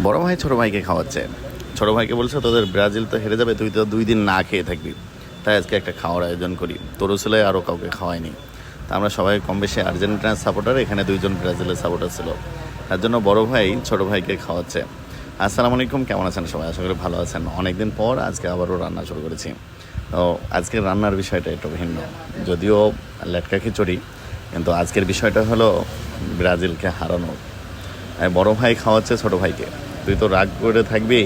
বড় ভাই ছোট ভাইকে খাওয়াচ্ছে। ছোট ভাইকে বলছে তোদের ব্রাজিল তো হেরে যাবে, তুই তো 2 দিন না খেয়ে থাকবি, তাই আজকে একটা খাওয়ার আয়োজন করি। তোরও ছিল, আরও কাউকে খাওয়ায়নি। তা আমরা সবাই কম বেশি আর্জেন্টিনার সাপোর্টার, এখানে 2জন ব্রাজিলের সাপোর্টার ছিল। তার জন্য বড় ভাই ছোট ভাইকে খাওয়াচ্ছে। আসসালামু আলাইকুম, কেমন আছেন সবাই? আশা করি ভালো আছেন। অনেকদিন পর আজকে আবারও রান্না শুরু করেছি। তো আজকের রান্নার বিষয়টা একটু ভিন্ন, যদিও লেটকা খিচুড়ি, কিন্তু আজকের বিষয়টা হলো ব্রাজিলকে হারানো। বড় ভাই খাওয়াচ্ছে ছোট ভাইকে, তুই তো রাগ করে থাকবি,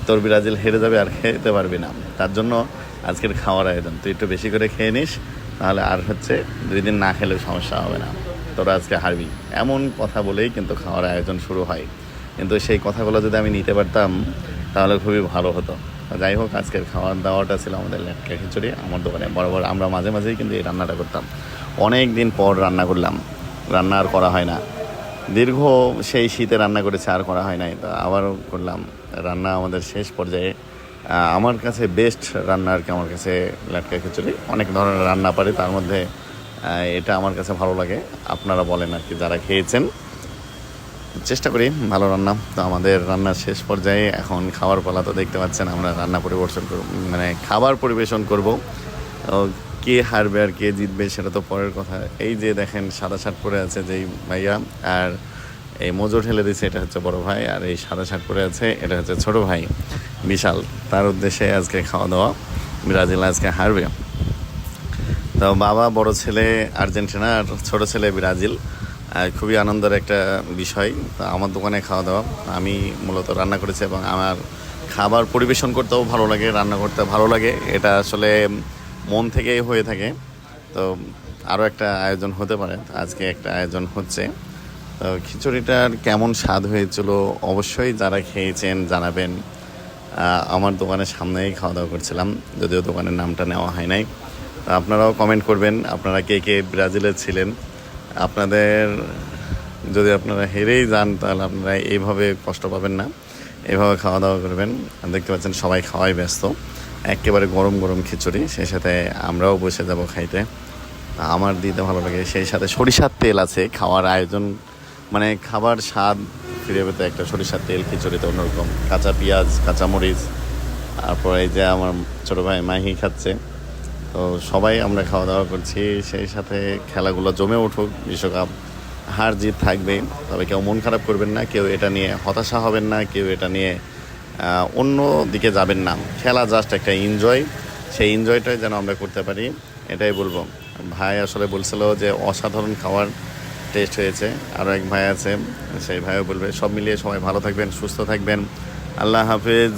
তোর ব্রাজিল হেরে যাবে আর খেতে পারবি না। তার জন্য আজকের খাওয়ার আয়োজন, তুই একটু বেশি করে খেয়ে নিস, তাহলে আর 2 দিন না খেলেও সমস্যা হবে না, তোরা আজকে হারবি। এমন কথা বলেই কিন্তু খাওয়ার আয়োজন শুরু হয়। কিন্তু সেই কথাগুলো যদি আমি নিতে পারতাম তাহলে খুবই ভালো হতো। যাই হোক, আজকের খাওয়ার দাওয়াটা ছিল আমাদের লেটকা খিচুড়ি। আমার দোকানে বরাবর আমরা মাঝে মাঝেই কিন্তু এই রান্নাটা করতাম। অনেক দিন পর রান্না করলাম, রান্না আর করা হয় না। দীর্ঘ সেই শীতে রান্না করেছে, আর করা হয় নাই, তো আবারও করলাম রান্না আমাদের শেষ পর্যায়ে। আমার কাছে বেস্ট রান্না আর কি, আমার কাছে লাটকা খিচুড়ি। অনেক ধরনের রান্না পারি, তার মধ্যে এটা আমার কাছে ভালো লাগে। আপনারা বলেন আর কি, যারা খেয়েছেন। চেষ্টা করি ভালো রান্না। তো আমাদের রান্নার শেষ পর্যায়ে এখন খাওয়ার পালা। তো দেখতে পাচ্ছেন আমরা রান্না পরিবেশন করব, মানে খাবার পরিবেশন করব। কে হারবে আর কে জিতবে সেটা তো পরের কথা। এই যে দেখেন সাদা শার্ট পরে আছে যেই ভাইয়া, আর এই মোজো ঠেলে দিচ্ছে এটা হচ্ছে বড় ভাই, আর এই সাদা শার্ট পরে আছে এটা হচ্ছে ছোট ভাই বিশাল। তার উদ্দেশ্যে আজকে খাওয়া দাওয়া। ব্রাজিল আজকে হারবে। তো বাবা বড় ছেলে আর্জেন্টিনা আর ছোট ছেলে ব্রাজিল। খুবই আনন্দের একটা বিষয়। তো আমার দোকানে খাওয়া দাওয়া, আমি মূলত রান্না করেছি এবং আমার খাবার পরিবেশন করতেও ভালো লাগে, রান্না করতে ভালো লাগে। এটা আসলে মন থেকেই হয়ে থাকে। তো আরও একটা আয়োজন হতে পারে, আজকে একটা আয়োজন হচ্ছে। তো খিচুড়িটার কেমন স্বাদ হয়েছিল অবশ্যই যারা খেয়েছেন জানাবেন। আমার দোকানের সামনেই খাওয়া দাওয়া করছিলাম, যদিও দোকানের নামটা নেওয়া হয় নাই। তো আপনারাও কমেন্ট করবেন, আপনারা কে কে ব্রাজিলে ছিলেন। আপনাদের যদি আপনারা হেরেই যান তাহলে আপনারা এইভাবে কষ্ট পাবেন না, এইভাবে খাওয়া দাওয়া করবেন। দেখতে পাচ্ছেন সবাই খাওয়াই ব্যস্ত, একেবারে গরম গরম খিচুড়ি, সেই সাথে আমরাও বসে যাব খাইতে। আমার দিতে ভালো লাগে, সেই সাথে সরিষার তেল আছে। খাওয়ার আয়োজন মানে খাবার স্বাদ ফিরে পেতে একটা সরিষার তেল খিচুড়িতে অন্যরকম। কাঁচা পেঁয়াজ, কাঁচামরিচ, তারপর এই যে আমার ছোটো ভাই মাহি খাচ্ছে। তো সবাই আমরা খাওয়া দাওয়া করছি, সেই সাথে খেলাগুলো জমে উঠুক। বিশ্বকাপ হার জিত থাকবে, তবে কেউ মন খারাপ করবেন না, কেউ এটা নিয়ে হতাশা হবেন না, কেউ এটা নিয়ে অন্য দিকে যাবেন না। খেলা জাস্ট একটা এনজয়, সেই এনজয়টাই যেন আমরা করতে পারি, এটাই বলবো। ভাই আসলে বলছিল যে অসাধারণ খাবার টেস্ট হয়েছে। আরও এক ভাই আছে, সেই ভাইও বলবে। সব মিলিয়ে সবাই ভালো থাকবেন, সুস্থ থাকবেন। আল্লাহ হাফেজ।